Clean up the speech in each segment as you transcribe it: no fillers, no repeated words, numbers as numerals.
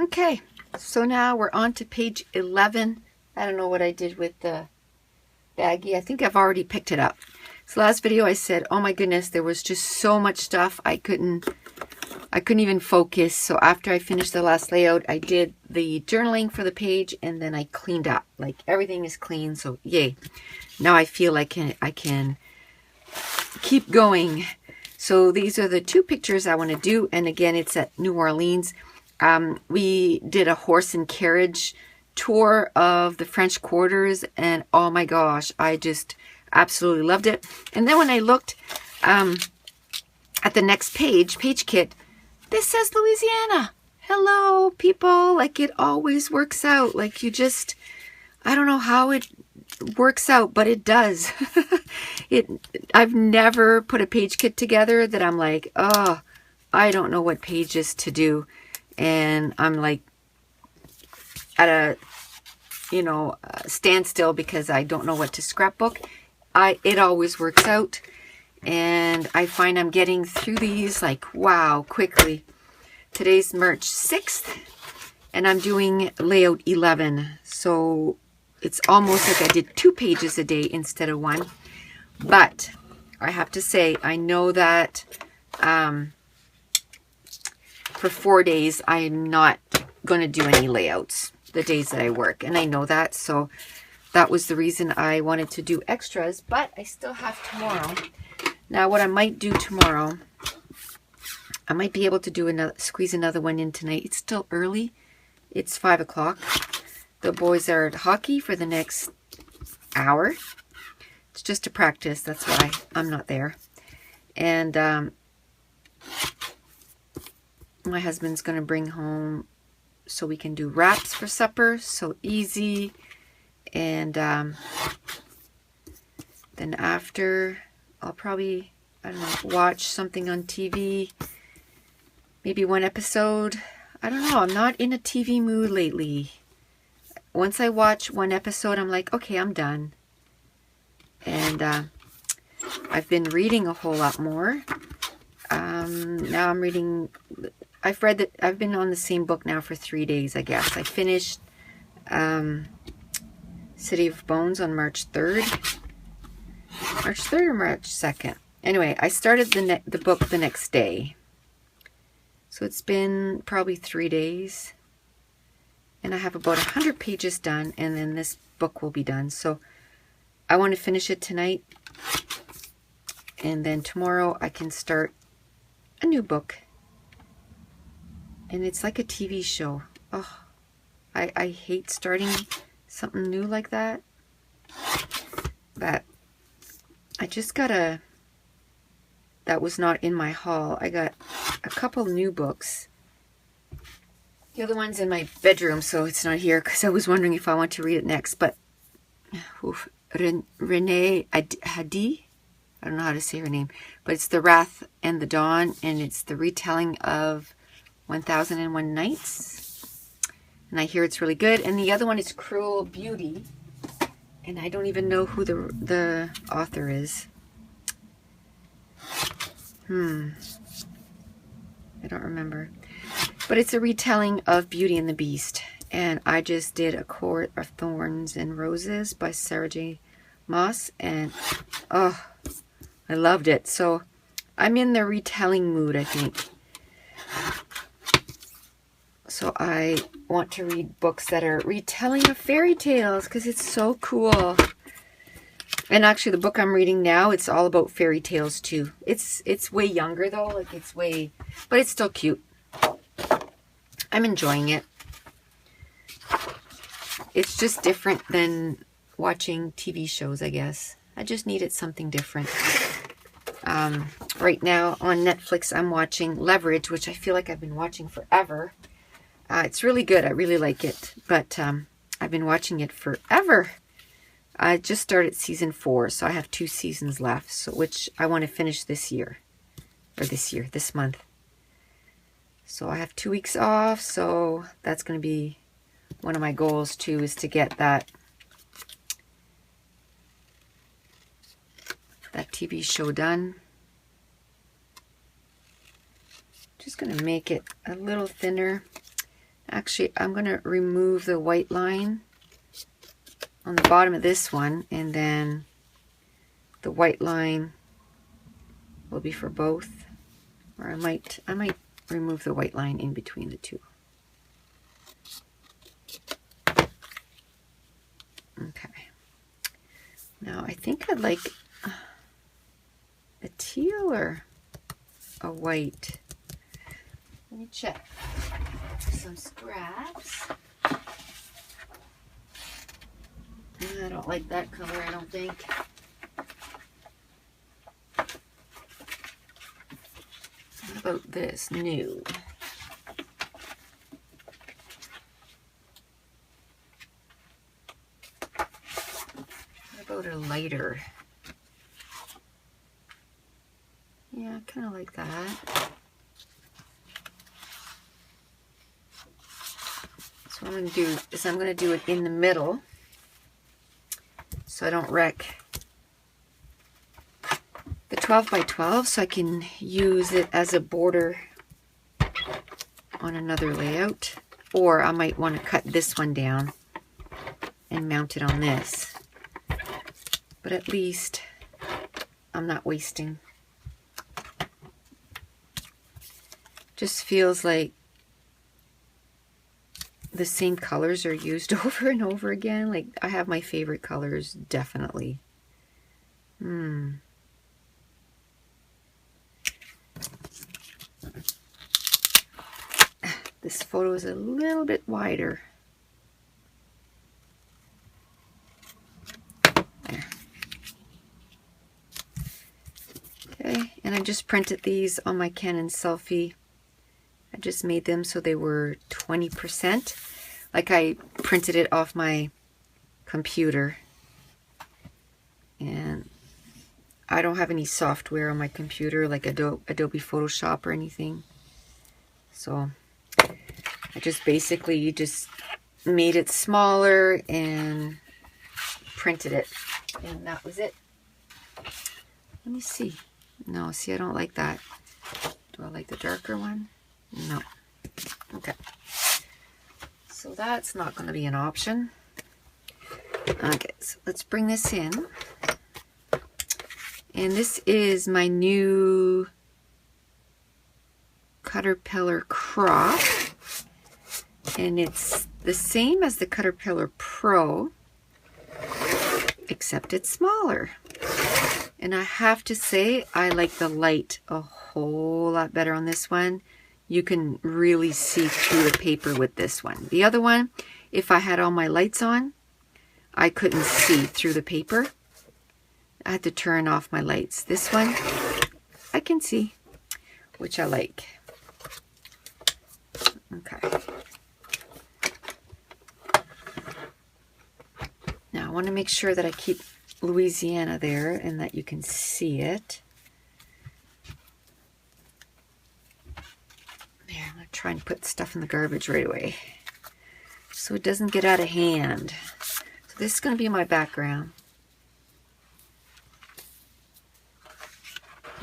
Okay, so now we're on to page 11. I don't know what I did with the baggie. I think I've already picked it up. So last video I said, oh my goodness, there was just so much stuff. I couldn't even focus. So after I finished the last layout, I did the journaling for the page and then I cleaned up. Like everything is clean, so yay. Now I feel like I can keep going. So these are the two pictures I want to do. And again, it's at New Orleans. We did a horse and carriage tour of the French quarters, and oh my gosh, I just absolutely loved it. And then when I looked at the next page kit, this says Louisiana. Hello, people. Like, it always works out. Like, you just, I don't know how it works out, but it does. I've never put a page kit together that I'm like, oh, I don't know what pages to do. And I'm like at a, standstill because I don't know what to scrapbook. It always works out. And I find I'm getting through these like, wow, quickly. Today's March 6th and I'm doing layout 11. So it's almost like I did 2 pages a day instead of 1. But I have to say, I know that for 4 days, I'm not going to do any layouts the days that I work. And I know that. So that was the reason I wanted to do extras. But I still have tomorrow. Now, what I might do tomorrow, I might be able to do squeeze another one in tonight. It's still early. It's 5 o'clock. The boys are at hockey for the next hour. It's just to practice. That's why I'm not there. And my husband's going to bring home so we can do wraps for supper. So easy. And then after, I'll probably, I don't know, watch something on TV. Maybe one episode. I don't know. I'm not in a TV mood lately. Once I watch one episode, I'm like, okay, I'm done. And I've been reading a whole lot more. Now I'm reading, I've been on the same book now for 3 days, I guess. I finished City of Bones on March 3rd. March 3rd or March 2nd? Anyway, I started the book the next day. So it's been probably 3 days. And I have about 100 pages done, and then this book will be done. So I want to finish it tonight. And then tomorrow I can start a new book. And it's like a TV show. Oh, I hate starting something new like that. But I just got that was not in my haul. I got a couple new books. The other one's in my bedroom, so it's not here because I was wondering if I want to read it next. But Renee Hadi, I don't know how to say her name, but it's The Wrath and the Dawn, and it's the retelling of 1001 Nights. And I hear it's really good. And the other one is Cruel Beauty, and I don't even know who the author is. I don't remember. But it's a retelling of Beauty and the Beast. And I just did A Court of Thorns and Roses by Sarah J. Maas. And, oh, I loved it. So I'm in the retelling mood, I think. So I want to read books that are retelling of fairy tales because it's so cool. And actually, the book I'm reading now, it's all about fairy tales too. It's way younger though, like but it's still cute. I'm enjoying it. It's just different than watching TV shows, I guess. I just needed something different. Right now on Netflix, I'm watching Leverage, which I feel like I've been watching forever. It's really good. I really like it. But I've been watching it forever. I just started season 4, so I have 2 seasons left, so which I want to finish this month. So I have 2 weeks off, so that's going to be one of my goals too, is to get that TV show done. Just going to make it a little thinner. Actually, I'm going to remove the white line on the bottom of this one, and then the white line will be for both. Or I might remove the white line in between the two. Okay. Now I think I'd like a teal or a white. Let me check. Some scraps. I don't like that color, I don't think. What about this? New. What about a lighter? Yeah, I kind of like that. So what I'm going to do is I'm going to do it in the middle so I don't wreck the 12 by 12, so I can use it as a border on another layout. Or I might want to cut this one down and mount it on this. But at least I'm not wasting. Just feels like the same colors are used over and over again. Like, I have my favorite colors, definitely. This photo is a little bit wider. There. Okay, and I just printed these on my Canon Selfie. I just made them so they were 20%. Like, I printed it off my computer. And I don't have any software on my computer like Adobe Photoshop or anything. So I just basically just made it smaller and printed it. And that was it. Let me see. No, see, I don't like that. Do I like the darker one? No. Okay. So that's not going to be an option. Okay, so let's bring this in. And this is my new Caterpillar Crop. And it's the same as the Caterpillar Pro, except it's smaller. And I have to say, I like the light a whole lot better on this one. You can really see through the paper with this one. The other one, if I had all my lights on, I couldn't see through the paper. I had to turn off my lights. This one, I can see, which I like. Okay. Now I want to make sure that I keep Louisiana there and that you can see it. There, I'm going to try and put stuff in the garbage right away so it doesn't get out of hand. So this is going to be my background.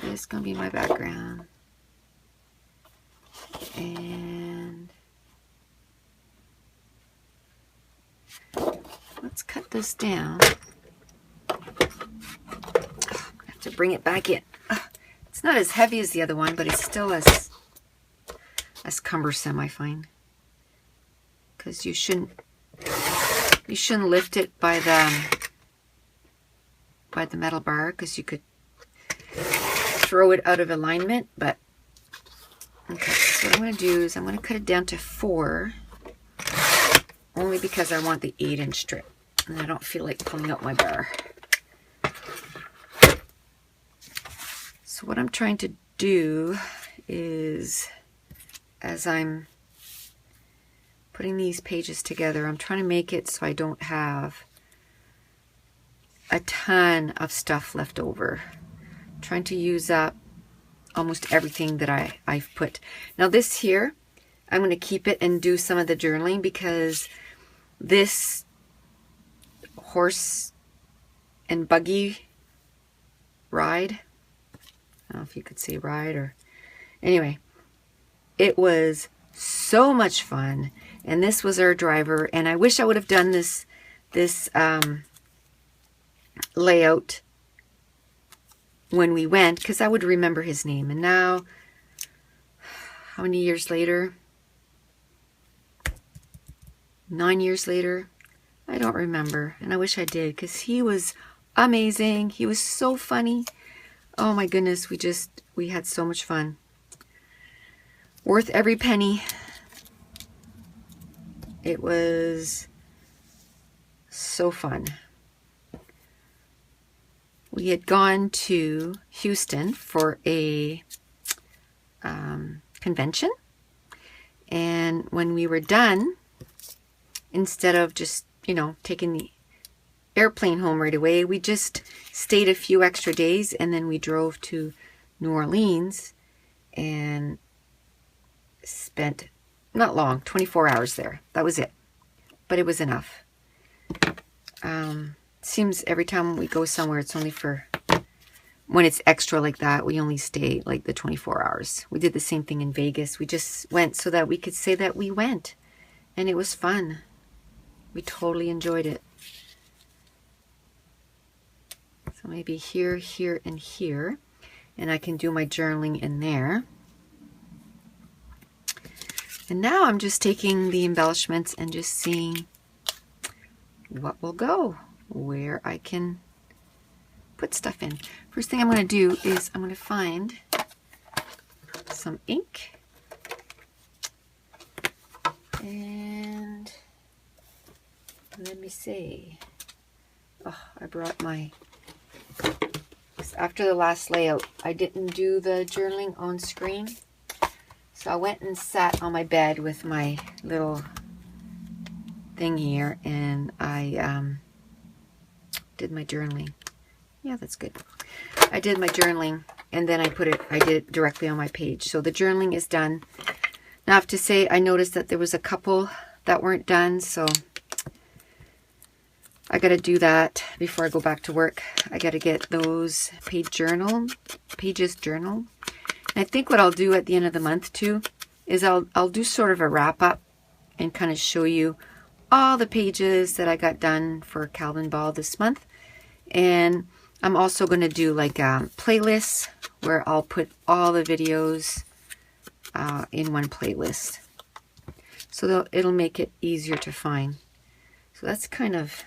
This is going to be my background. And let's cut this down. I have to bring it back in. It's not as heavy as the other one, but it's still as cumbersome, I find. Because you shouldn't lift it by the metal bar, because you could throw it out of alignment. But okay, so what I'm going to do is I'm going to cut it down to 4, only because I want the 8-inch strip, and I don't feel like pulling out my bar. So what I'm trying to do is, as I'm putting these pages together, I'm trying to make it so I don't have a ton of stuff left over. I'm trying to use up almost everything that I've put. Now this here, I'm going to keep it and do some of the journaling, because this horse and buggy ride, I don't know if you could say ride, or anyway, it was So much fun. And this was our driver. And I wish I would have done this layout when we went, because I would remember his name. And now, how many years later? 9 years later? I don't remember. And I wish I did, because he was amazing. He was so funny. Oh my goodness, we had so much fun. Worth every penny. It was so fun. We had gone to Houston for a convention, and when we were done, instead of just, you know, taking the airplane home right away, we just stayed a few extra days, and then we drove to New Orleans and spent, not long, 24 hours there. That was it, but it was enough. Seems every time we go somewhere, it's only for, when it's extra like that, we only stay like the 24 hours. We did the same thing in Vegas. We just went so that we could say that we went, and it was fun. We totally enjoyed it. So maybe here, here, and here, and I can do my journaling in there. And now I'm just taking the embellishments and just seeing what will go, where I can put stuff in. First thing I'm going to do is I'm going to find some ink, and let me see. Oh, I brought my, after the last layout, I didn't do the journaling on screen, so I went and sat on my bed with my little thing here, and I did my journaling. Yeah, that's good. I did my journaling, and then I did it directly on my page. So the journaling is done. Now I have to say, I noticed that there was a couple that weren't done, so I got to do that before I go back to work. I got to get those pages journaled. And I think what I'll do at the end of the month too is I'll do sort of a wrap up and kind of show you all the pages that I got done for Calvinball this month. And I'm also going to do like playlists where I'll put all the videos in one playlist. So it'll make it easier to find. So that's kind of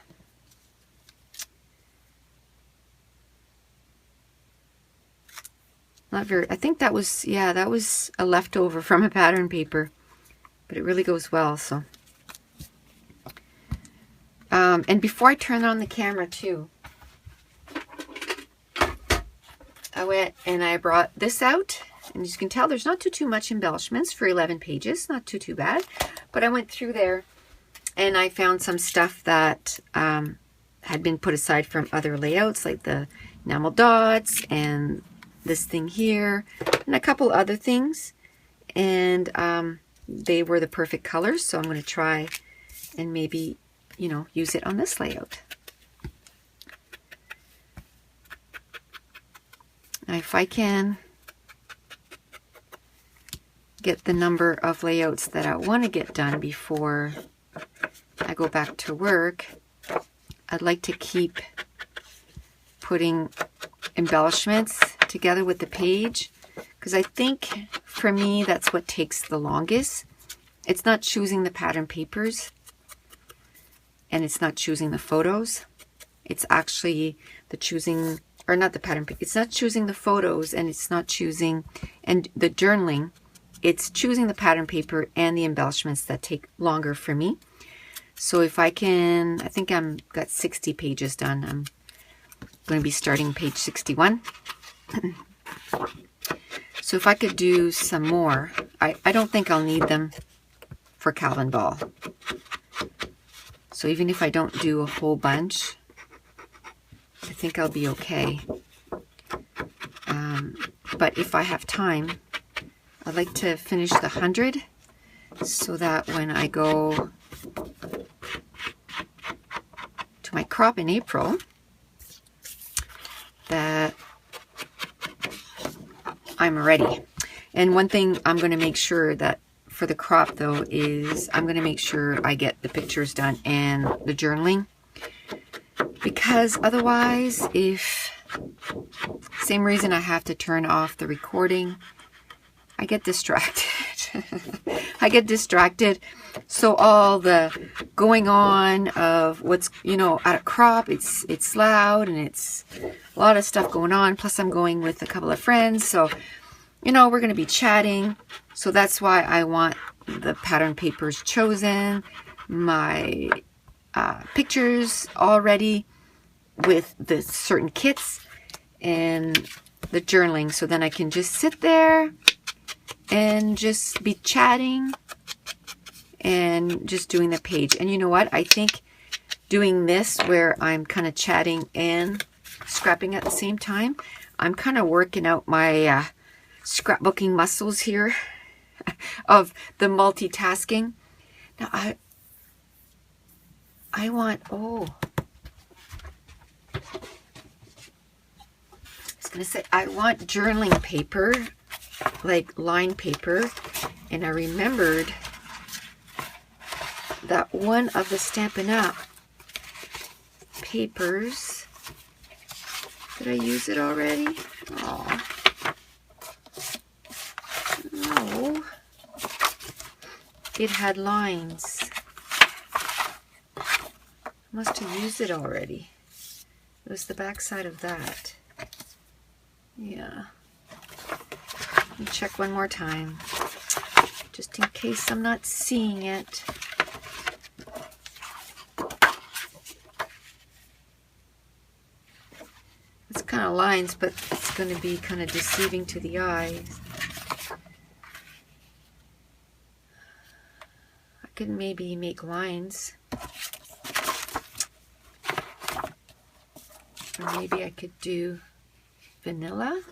not very, I think that was, yeah, that was a leftover from a pattern paper, but it really goes well. So and before I turn on the camera too, I went and I brought this out, and as you can tell, there's not too much embellishments for 11 pages, not too bad. But I went through there and I found some stuff that had been put aside from other layouts, like the enamel dots and this thing here and a couple other things, and they were the perfect colors, so I'm going to try and maybe, you know, use it on this layout. Now, if I can get the number of layouts that I want to get done before I go back to work, I'd like to keep putting embellishments together with the page, because I think for me that's what takes the longest. It's not choosing the pattern papers, and it's not choosing the photos. It's actually the choosing, or not the pattern, it's not choosing the photos, and it's not choosing, and the journaling, it's choosing the pattern paper and the embellishments that take longer for me. So if I can, I think I'm got 60 pages done. I'm going to be starting page 61. So if I could do some more, I don't think I'll need them for Calvinball. So even if I don't do a whole bunch, I think I'll be okay. But if I have time, I'd like to finish the 100 so that when I go to my crop in April, that I'm ready. And one thing I'm going to make sure that for the crop though is I'm going to make sure I get the pictures done and the journaling, because otherwise, same reason I have to turn off the recording, I get distracted. I get distracted. So all the going on of what's, at a crop, it's loud and it's a lot of stuff going on. Plus I'm going with a couple of friends. So, we're going to be chatting. So that's why I want the pattern papers chosen, my pictures already with the certain kits, and the journaling. So then I can just sit there and just be chatting and just doing the page. And you know what? I think doing this where I'm kind of chatting and scrapping at the same time, I'm kind of working out my scrapbooking muscles here of the multitasking. Now I want, I was going to say, I want journaling paper, like line paper, and I remembered that one of the Stampin' Up! Papers, did I use it already? Oh, no, it had lines. Must have used it already. It was the back side of that. Yeah. Let me check one more time, just in case I'm not seeing it. It's kind of lines, but it's going to be kind of deceiving to the eyes. I could maybe make lines. Or maybe I could do vanilla.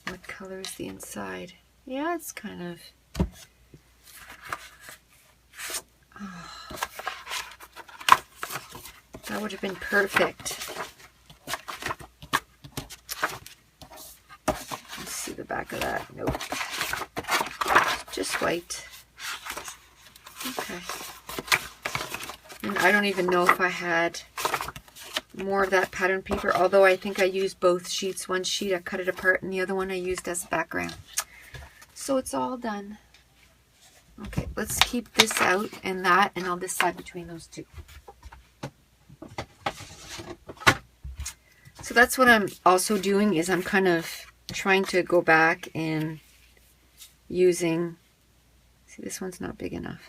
What color is the inside? Yeah, it's kind of... Oh, that would have been perfect. Let's see the back of that. Nope. Just white. Okay. And I don't even know if I had more of that pattern paper, although I think I used both sheets. One sheet I cut it apart and the other one I used as a background. So it's all done. Okay, let's keep this out and that, and I'll decide between those two. So that's what I'm also doing, is I'm kind of trying to go back and using, see, this one's not big enough.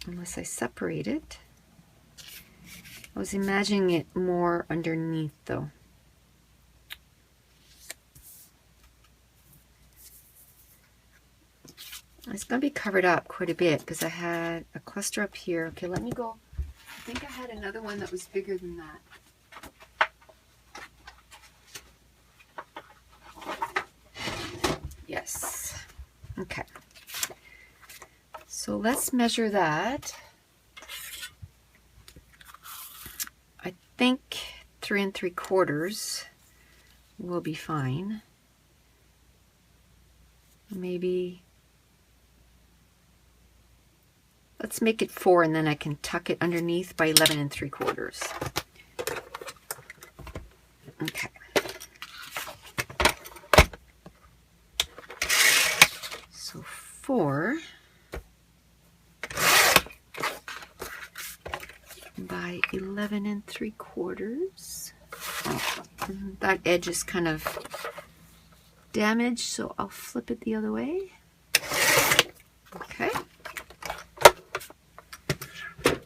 Unless I separate it. I was imagining it more underneath though. It's going to be covered up quite a bit because I had a cluster up here. Okay, let me go. I think I had another one that was bigger than that. Yes. Okay. So let's measure that. I think 3 3/4 will be fine. Maybe let's make it 4, and then I can tuck it underneath by 11 3/4. Okay. So 4 by 11 3/4. Oh, that edge is kind of damaged, so I'll flip it the other way. Okay. Put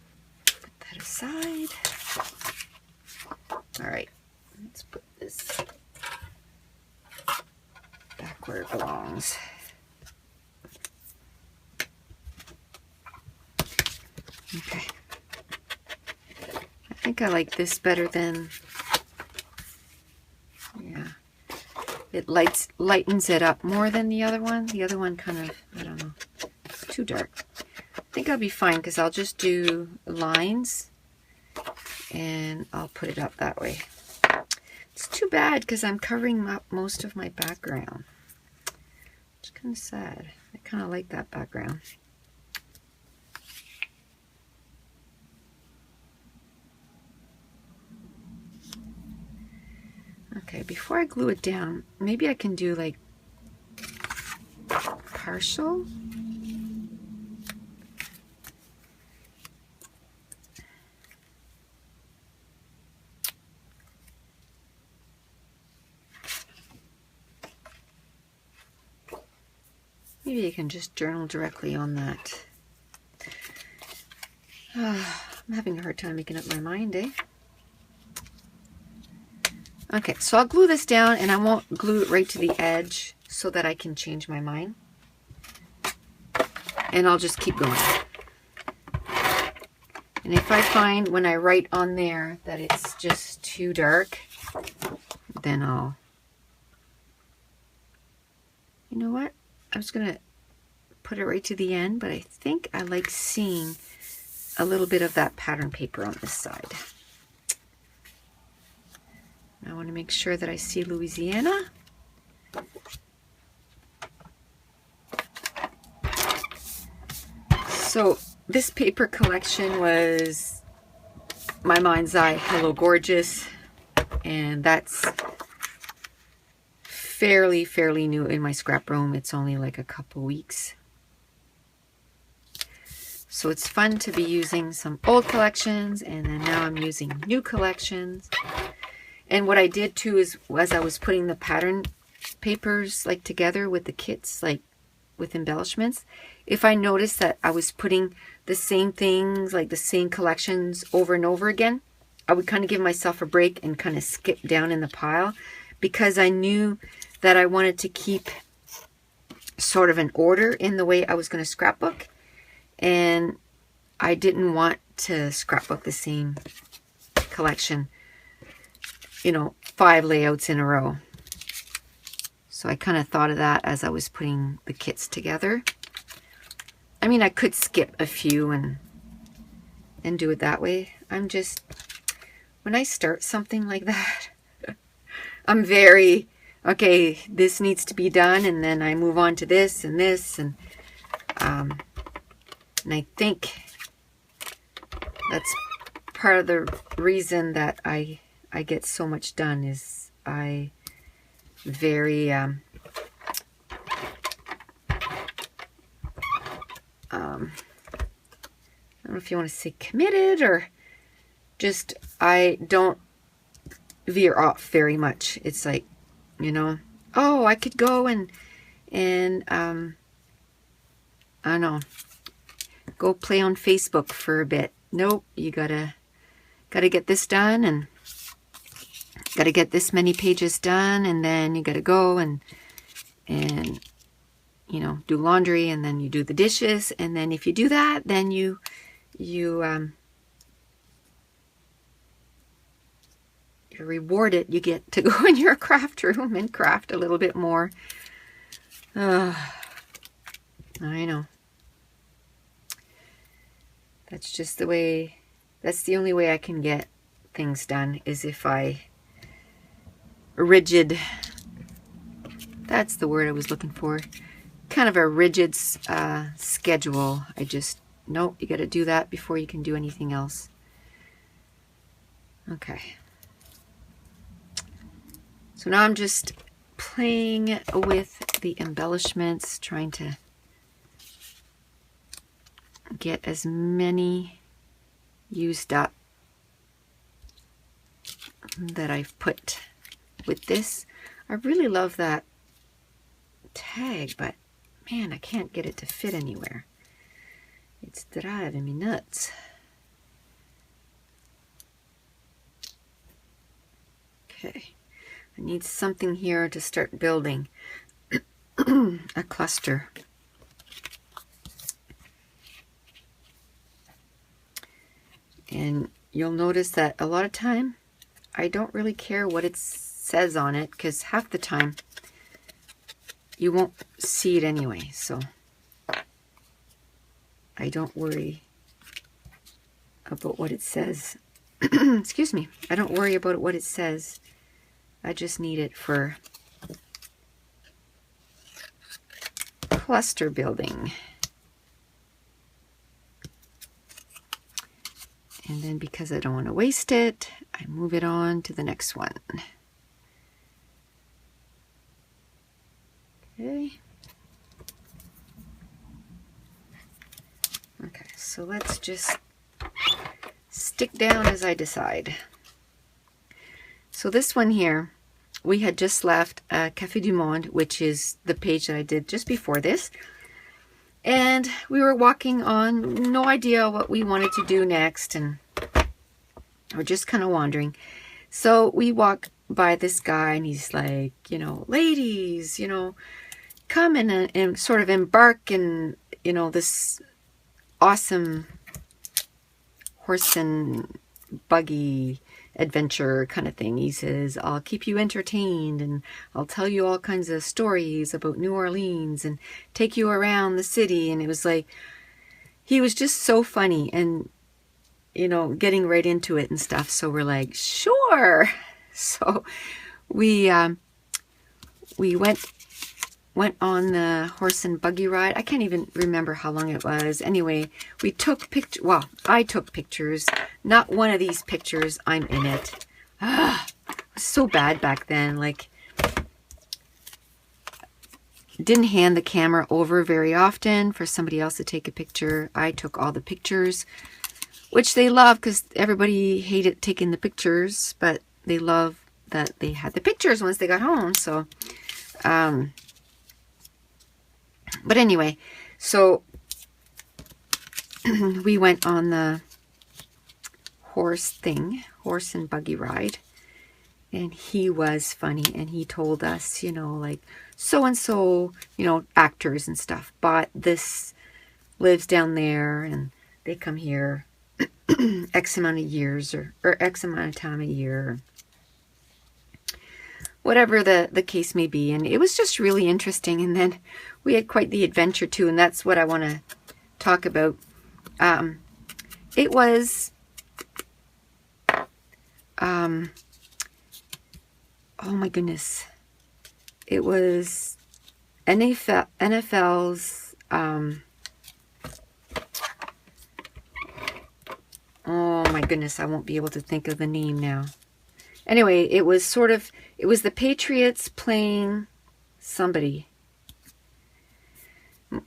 that aside. All right, let's put this back where it belongs. Okay. I think I like this better than, yeah, it lightens it up more than the other one. The other one kind of, I don't know, it's too dark. think I'll be fine because I'll just do lines and I'll put it up that way. It's too bad because I'm covering up most of my background. It's kind of sad. I kind of like that background. Okay, before I glue it down, maybe I can do like partial. Maybe you can just journal directly on that. I'm having a hard time making up my mind, eh? Okay, so I'll glue this down, and I won't glue it right to the edge so that I can change my mind. And I'll just keep going. And if I find when I write on there that it's just too dark, then I'll... You know what? I was going to put it right to the end, but I think I like seeing a little bit of that pattern paper on this side. I want to make sure that I see Louisiana. So this paper collection was My Mind's Eye Hello Gorgeous, and that's fairly new in my scrap room. It's only like a couple weeks. So it's fun to be using some old collections, and then now I'm using new collections. And what I did too is, as I was putting the pattern papers like together with the kits, like with embellishments, if I noticed that I was putting the same things, like the same collections over and over again, I would kind of give myself a break and kind of skip down in the pile, because I knew that I wanted to keep sort of an order in the way I was going to scrapbook. And I didn't want to scrapbook the same collection, you know, 5 layouts in a row. So I kind of thought of that as I was putting the kits together. I mean, I could skip a few and do it that way. I'm just, when I start something like that, I'm very, okay, this needs to be done, and then I move on to this and this, and I think that's part of the reason that I get so much done is I very I don't know if you want to say committed, or just I don't veer off very much. It's like, you know, oh, I could go and I don't know, go play on Facebook for a bit. Nope, you gotta get this done, and gotta get this many pages done, and then you gotta go and you know, do laundry, and then you do the dishes, and then if you do that, then you're rewarded. You get to go in your craft room and craft a little bit more. I know. That's just the way, that's the only way I can get things done, is if I rigid, that's the word I was looking for, kind of a rigid schedule. I just, nope, you got to do that before you can do anything else. Okay. So now I'm just playing with the embellishments, trying to get as many used up that I've put with this. I really love that tag, but man, I can't get it to fit anywhere. It's driving me nuts. Okay, I need something here to start building a cluster. And you'll notice that a lot of time I don't really care what it says on it, because half the time you won't see it anyway. So I don't worry about what it says. Excuse me. I don't worry about what it says. I just need it for cluster building. And then because I don't want to waste it, I move it on to the next one. Okay. Okay, so let's just stick down as I decide. So this one here, we had just left Café du Monde, which is the page that I did just before this. And we were walking on, no idea what we wanted to do next, and we're just kind of wandering. So we walk by this guy, and he's like, you know, ladies, you know, come and sort of embark in, you know, this awesome horse and buggy adventure kind of thing. He says, I'll keep you entertained, and I'll tell you all kinds of stories about New Orleans and take you around the city. And it was like, he was just so funny and, you know, getting right into it and stuff. So we're like, sure. So we went on the horse and buggy ride. I can't even remember how long it was. Anyway, we took pictures. Well, I took pictures. Not one of these pictures, I'm in it. It was so bad back then. Like, didn't hand the camera over very often for somebody else to take a picture. I took all the pictures, which they love because everybody hated taking the pictures, but they love that they had the pictures once they got home. So, but anyway, so we went on the horse and buggy ride, and he was funny, and he told us, you know, like, so-and-so, you know, actors and stuff bought this, lives down there, and they come here X amount of years or X amount of time a year, whatever the case may be. And it was just really interesting. And then we had quite the adventure too, and that's what I want to talk about. It was oh my goodness, it was NFL's oh my goodness, I won't be able to think of the name now. Anyway, it was the Patriots playing somebody.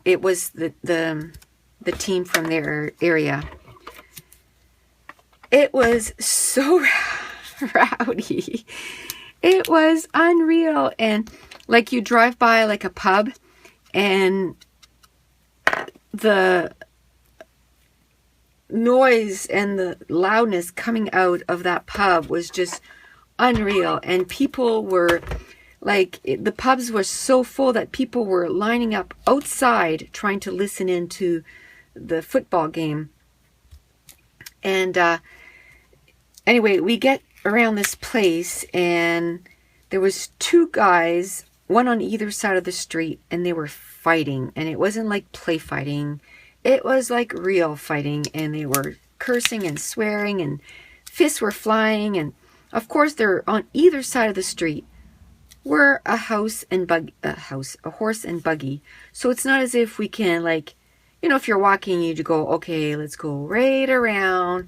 It was the team from their area. It was so rowdy. It was unreal. And like, you drive by like a pub, and the noise and the loudness coming out of that pub was just unreal. And people were like, the pubs were so full that people were lining up outside trying to listen into the football game. And anyway, we get around this place, and there was two guys, one on either side of the street, and they were fighting. And it wasn't like play fighting. It was like real fighting, and they were cursing and swearing, and fists were flying. And of course, they're on either side of the street were a horse and buggy. So it's not as if we can, like, you know, if you're walking, you go, okay, let's go right around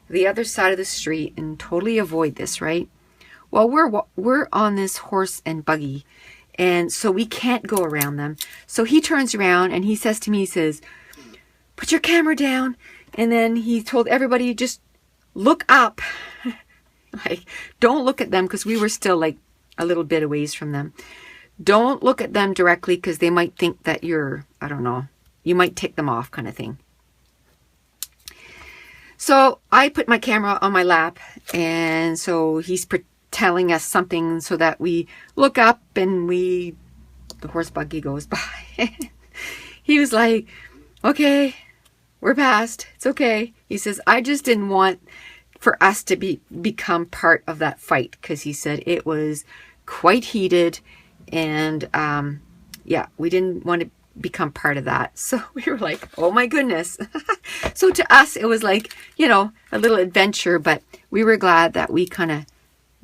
the other side of the street and totally avoid this, right? Well, we're on this horse and buggy, and so we can't go around them. So he turns around and he says to me, he says, put your camera down. And then he told everybody, just look up. Like, don't look at them, because we were still like a little bit a ways from them. Don't look at them directly, because they might think that you're, I don't know, you might tick them off, kind of thing. So I put my camera on my lap, and so he's telling us something so that we look up, and the horse buggy goes by. He was like, okay, we're past. It's okay. He says, I just didn't want for us to become part of that fight, because he said it was quite heated, and yeah, we didn't want to become part of that. So we were like, oh my goodness. So to us, it was like, you know, a little adventure, but we were glad that we kind of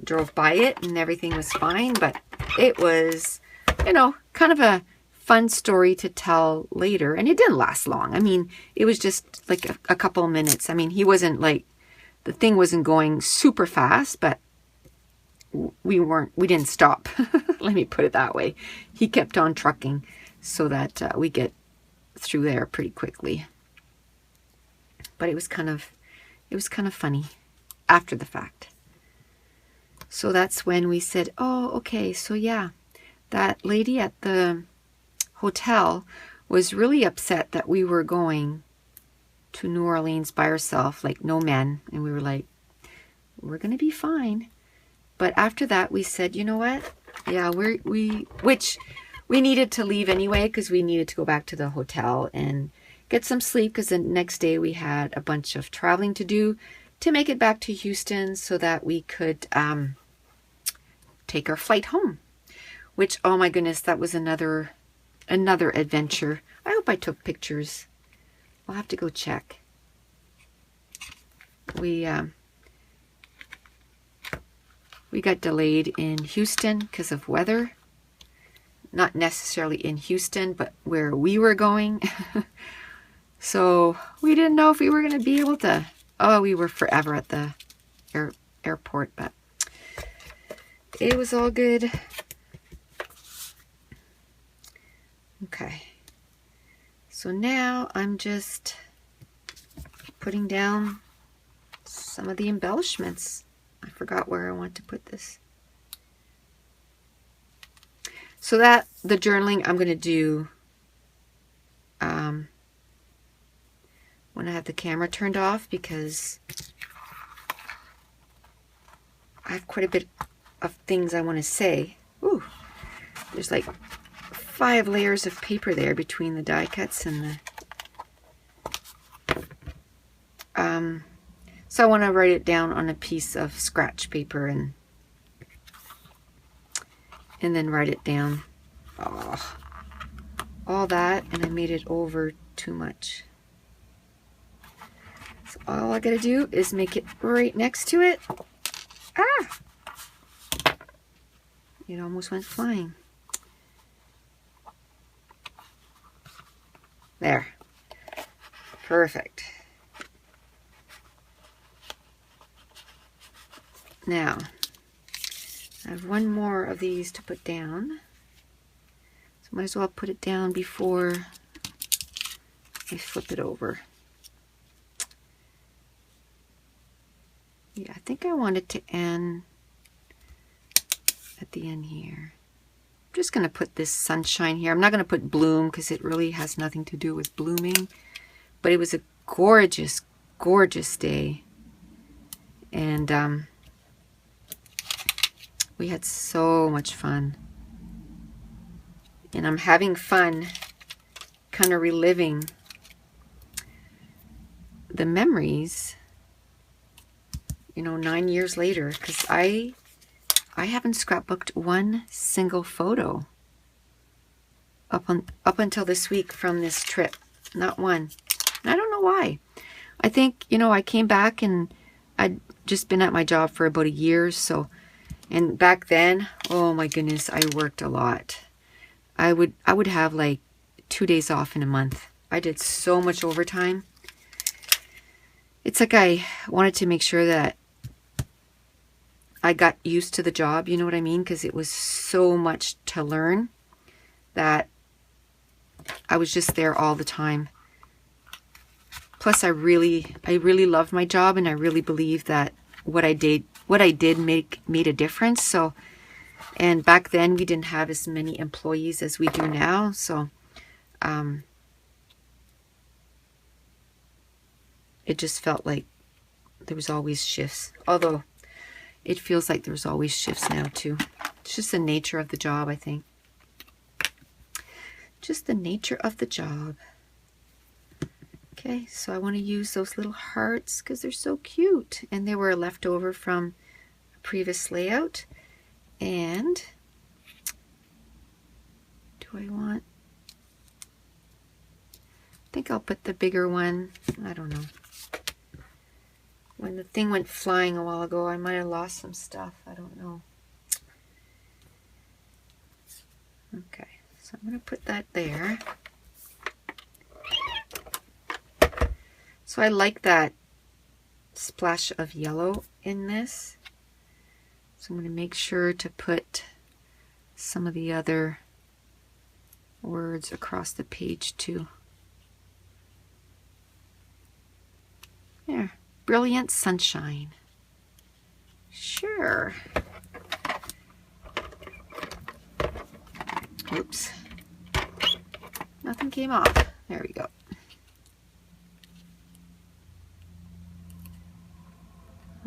drove by it and everything was fine. But it was, you know, kind of a fun story to tell later. And it didn't last long. I mean, it was just like a couple of minutes. I mean, he wasn't like, the thing wasn't going super fast, but we didn't stop. Let me put it that way. He kept on trucking so that we get through there pretty quickly. But it was kind of funny after the fact. So that's when we said, oh, okay, so yeah, that lady at the hotel was really upset that we were going to New Orleans by ourselves, like no men. And we were like, we're going to be fine. But after that, we said, you know what? Yeah, we needed to leave anyway because we needed to go back to the hotel and get some sleep because the next day we had a bunch of traveling to do to make it back to Houston so that we could take our flight home. Which, oh my goodness, that was another adventure. I hope I took pictures. I'll have to go check. We got delayed in Houston because of weather. Not necessarily in Houston, but where we were going. So we didn't know if we were going to be able to. Oh, we were forever at the airport, but it was all good. Okay. So now I'm just putting down some of the embellishments. I forgot where I want to put this. So that, the journaling I'm going to do when I have the camera turned off because I have quite a bit of things I want to say. Ooh, there's like 5 layers of paper there between the die cuts and the... So I want to write it down on a piece of scratch paper and then write it down. Oh, all that, and I made it over too much. So all I gotta do is make it right next to it. Ah! It almost went flying. There. Perfect. Now, I have one more of these to put down. So might as well put it down before I flip it over. Yeah, I think I want it to end at the end here. I'm just going to put this sunshine here. I'm not going to put bloom because it really has nothing to do with blooming. But it was a gorgeous, gorgeous day. And we had so much fun. And I'm having fun kind of reliving the memories, you know, 9 years later, because I haven't scrapbooked one single photo up until this week from this trip. Not one. And I don't know why. I think, you know, I came back and I'd just been at my job for about a year, so, and back then, oh my goodness, I worked a lot. I would have like 2 days off in a month. I did so much overtime. It's like I wanted to make sure that I got used to the job, you know what I mean? Because it was so much to learn that I was just there all the time. Plus, I really loved my job, and I really believe that what I did made a difference. So, and back then we didn't have as many employees as we do now. So, it just felt like there was always shifts. Although it feels like there's always shifts now too. It's just the nature of the job, I think. Just the nature of the job. Okay, so I want to use those little hearts because they're so cute. And they were left over from a previous layout. And do I want think I'll put the bigger one. I don't know. When the thing went flying a while ago, I might have lost some stuff. I don't know. Okay, so I'm going to put that there. So I like that splash of yellow in this. So I'm going to make sure to put some of the other words across the page too. There, brilliant sunshine. Sure. Oops. Nothing came off. There we go.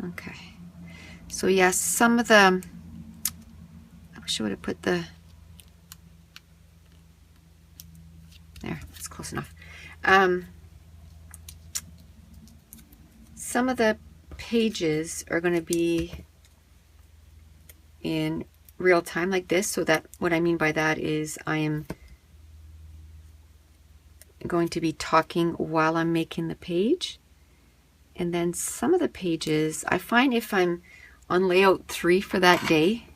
Okay. So yes, some of the, I wish I would have put the, there, that's close enough. Some of the pages are going to be in real time like this, so that what I mean by that is I am going to be talking while I'm making the page. And then some of the pages, I find if I'm on layout 3 for that day,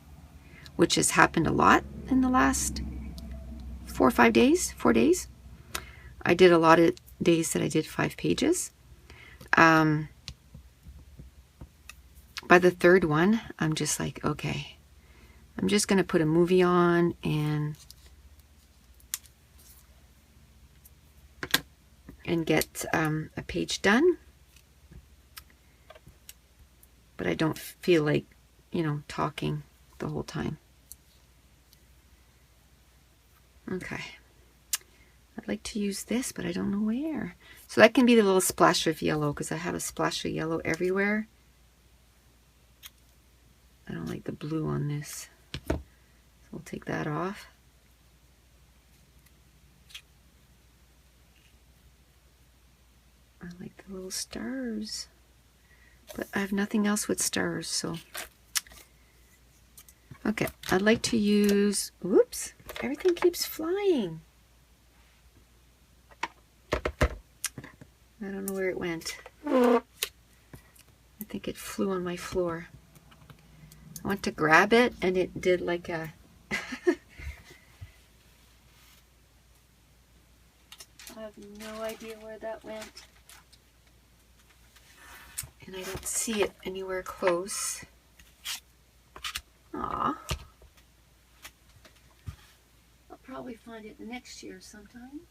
which has happened a lot in the last 4 or 5 days, 4 days. I did a lot of days that I did 5 pages. By the third one, I'm just like, okay, I'm just going to put a movie on and get a page done. But I don't feel like, you know, talking the whole time. Okay. I'd like to use this, but I don't know where. So that can be the little splash of yellow, because I have a splash of yellow everywhere. I don't like the blue on this. So we'll take that off. I like the little stars. But I have nothing else with stars, so. Okay, I'd like to use, whoops, everything keeps flying. I don't know where it went. I think it flew on my floor. I went to grab it and it did like a I have no idea where that went. And I don't see it anywhere close. Aw. I'll probably find it next year sometimes.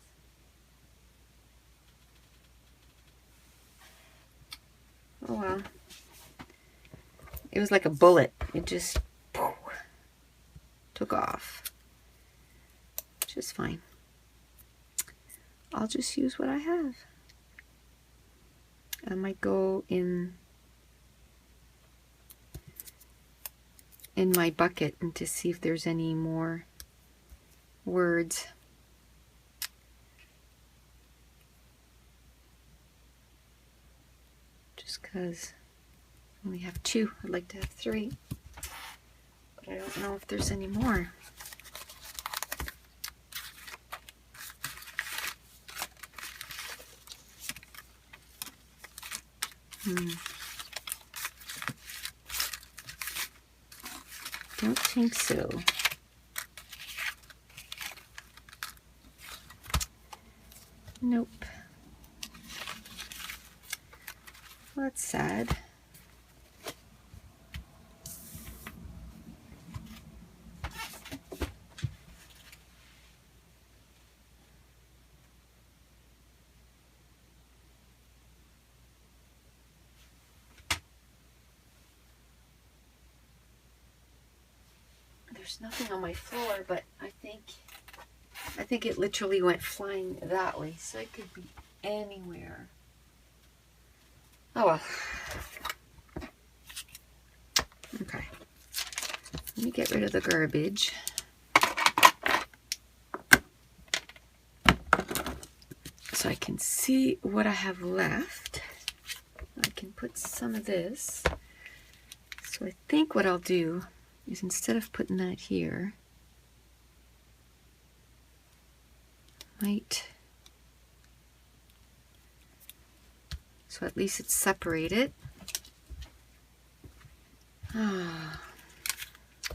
Oh well. It was like a bullet. It just took off. Which is fine. I'll just use what I have. I might go in my bucket and to see if there's any more words. Just because I only have 2. I'd like to have 3. But I don't know if there's any more. Don't think so. Nope. Well, that's sad. There's nothing on my floor, but I think it literally went flying that way, so it could be anywhere. Oh well. Okay. Let me get rid of the garbage. So I can see what I have left. I can put some of this. So I think what I'll do is instead of putting that here, might So at least it's separated.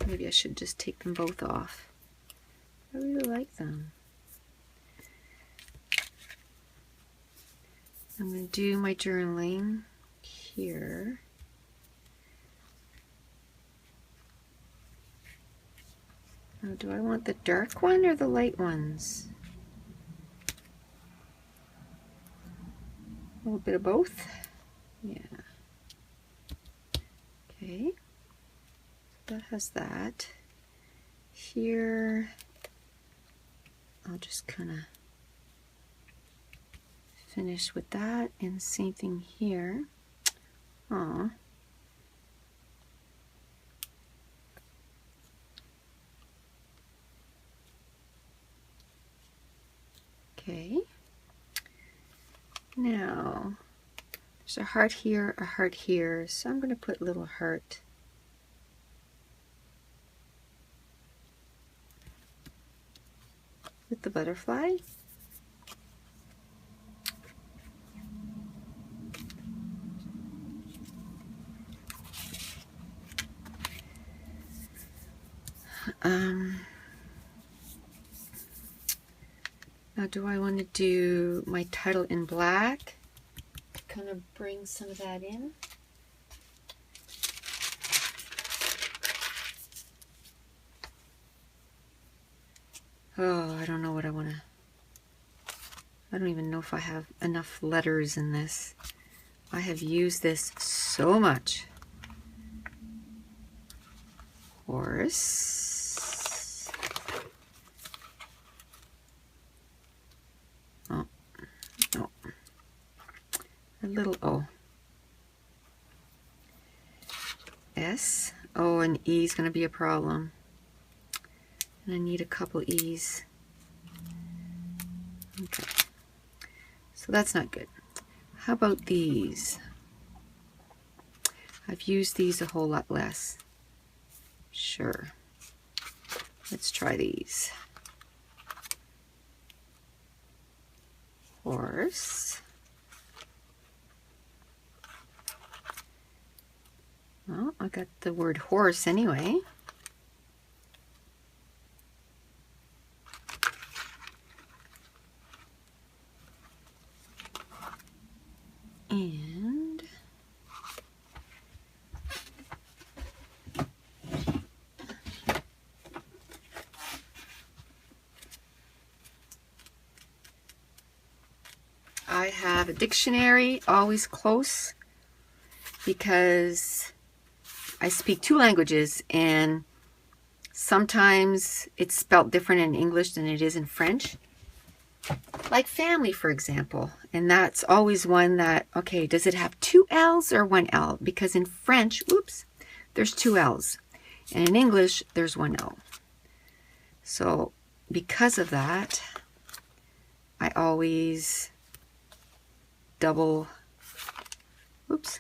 Maybe I should just take them both off. I really like them. I'm going to do my journaling here. Now, do I want the dark one or the light ones? A little bit of both. Yeah. Okay. So that has that. Here, I'll just kind of finish with that, and same thing here. Aw. Okay. Now, there's a heart here, so I'm going to put a little heart with the butterfly. Now, do I want to do my title in black? Kind of bring some of that in. Oh, I don't know what I want to... I don't even know if I have enough letters in this. I have used this so much. Horse. Oh, no. A little O. S. Oh, and E is going to be a problem. And I need a couple E's. Okay. So that's not good. How about these? I've used these a whole lot less. Sure. Let's try these. Horse. Well, I got the word horse anyway. And I have a dictionary always close because I speak 2 languages, and sometimes it's spelled different in English than it is in French. Like family, for example. And that's always one that, okay, does it have 2 L's or 1 L? Because in French, oops, there's 2 L's. And in English, there's 1 L. So because of that, I always double, oops,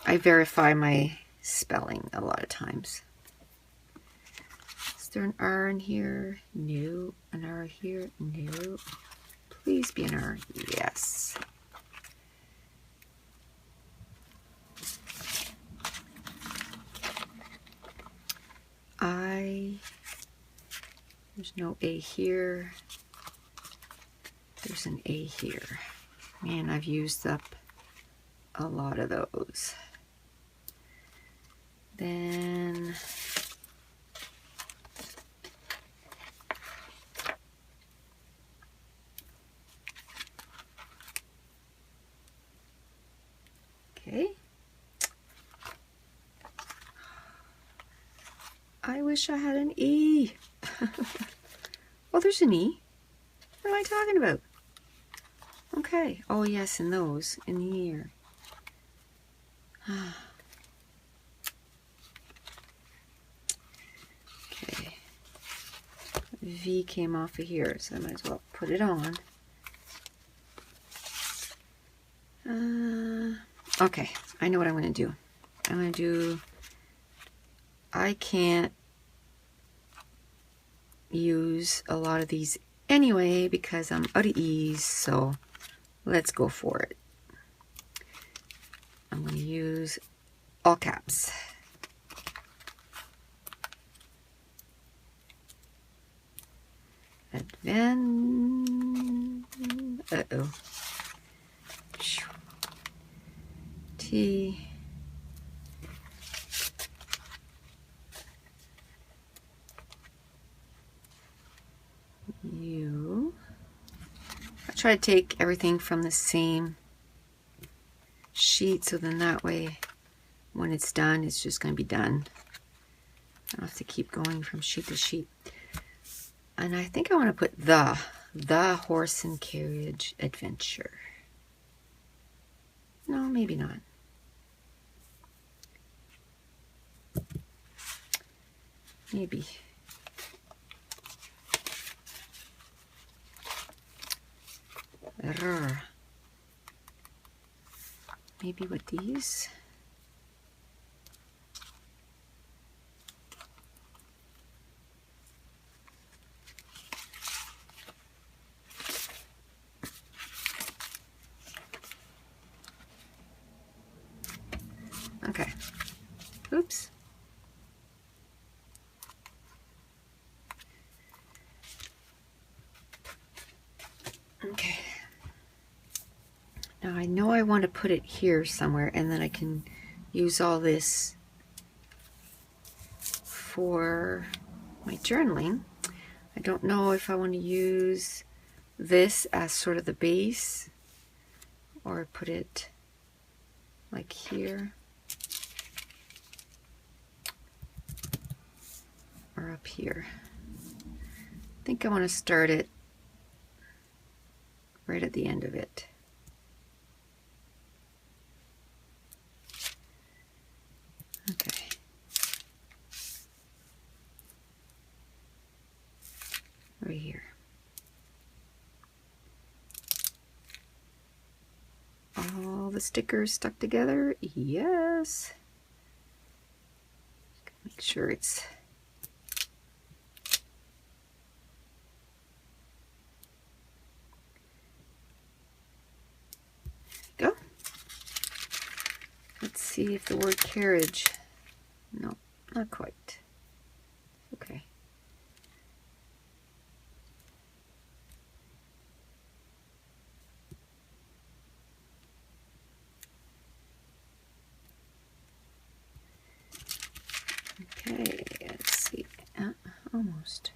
I verify my spelling a lot of times. Is there an R in here? No. An R here? No. Please be an R. Yes. There's no A here. There's an A here. Man, I've used up a lot of those. Then okay. I wish I had an E. Well, there's an E. What am I talking about? Okay. Oh, yes, in those. In here. Okay. V came off of here, so I might as well put it on. Okay. I know what I'm going to do. I'm going to do... I can't use a lot of these anyway because I'm out of E's, so let's go for it. I'm going to use all caps. Uh-oh. T. U. I try to take everything from the same sheet, so then that way when it's done, it's just going to be done. I don't have to keep going from sheet to sheet. And I think I want to put the horse and carriage adventure. No, maybe not. Maybe. Maybe with these. Okay. Oops. Okay. Now I know I want to put it here somewhere, and then I can use all this for my journaling. I don't know if I want to use this as sort of the base or put it like here or up here. I think I want to start it right at the end of it. Okay. Right here. All the stickers stuck together. Yes. Make sure it's go. Let's see if the word carriage. No, not quite. Okay. Okay, let's see. Almost.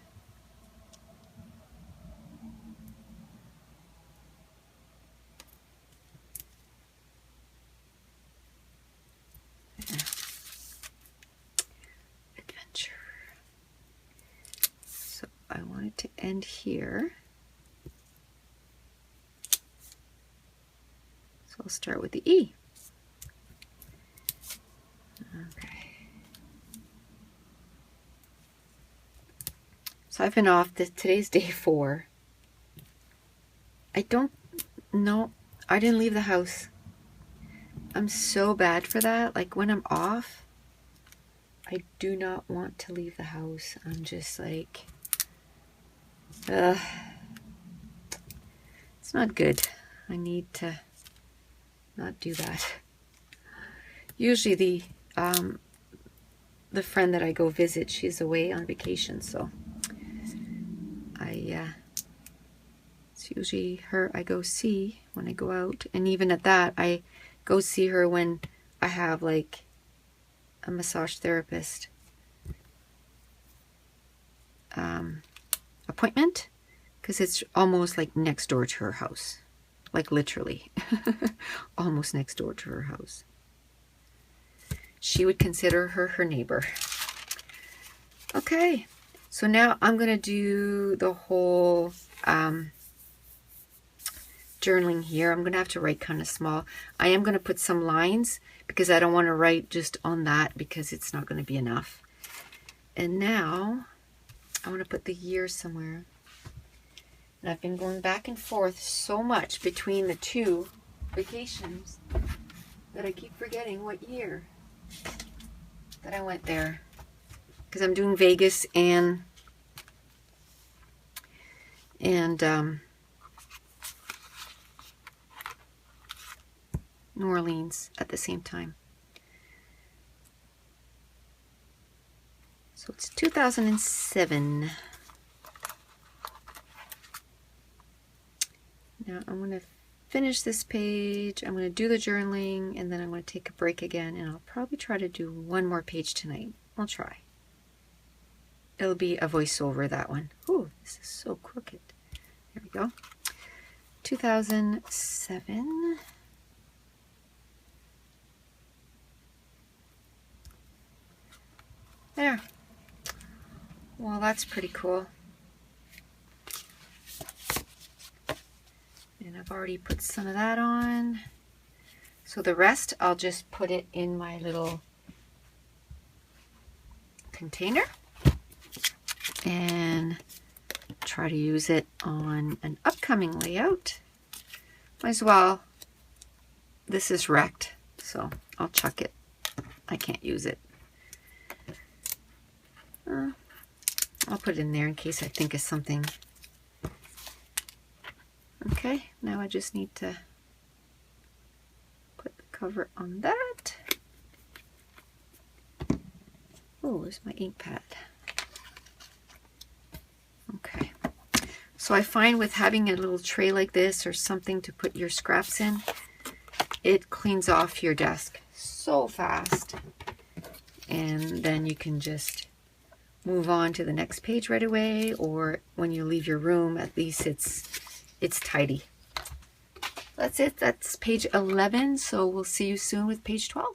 Adventure. So I want it to end here. So I'll start with the E. Okay. So I've been off. Today's day 4. I don't know. I didn't leave the house. I'm so bad for that. Like when I'm off, I do not want to leave the house. I'm just like, it's not good. I need to not do that. Usually the friend that I go visit, she's away on vacation, so it's usually her I go see when I go out. And even at that, I go see her when I have like a massage therapist appointment, because it's almost like next door to her house, like literally almost next door to her house. She would consider her neighbor. Okay, so now I'm gonna do the whole journaling here. I'm gonna have to write kind of small. I am gonna put some lines because I don't want to write just on that because it's not going to be enough. And now I want to put the year somewhere. And I've been going back and forth so much between the 2 vacations that I keep forgetting what year that I went there. Because I'm doing Vegas and New Orleans at the same time. So it's 2007. Now I'm going to finish this page. I'm going to do the journaling, and then I'm going to take a break again, and I'll probably try to do one more page tonight. I'll try. It'll be a voiceover, that one. Ooh, this is so crooked. There we go. 2007. There. Well, that's pretty cool. And I've already put some of that on. So the rest, I'll just put it in my little container and try to use it on an upcoming layout. Might as well. This is wrecked, so I'll chuck it. I can't use it. I'll put it in there in case I think of something. Okay, now I just need to put the cover on that. Oh, where's my ink pad? Okay. So I find with having a little tray like this or something to put your scraps in, it cleans off your desk so fast. And then you can just move on to the next page right away, or when you leave your room, at least it's tidy. That's it. That's page 11. So we'll see you soon with page 12.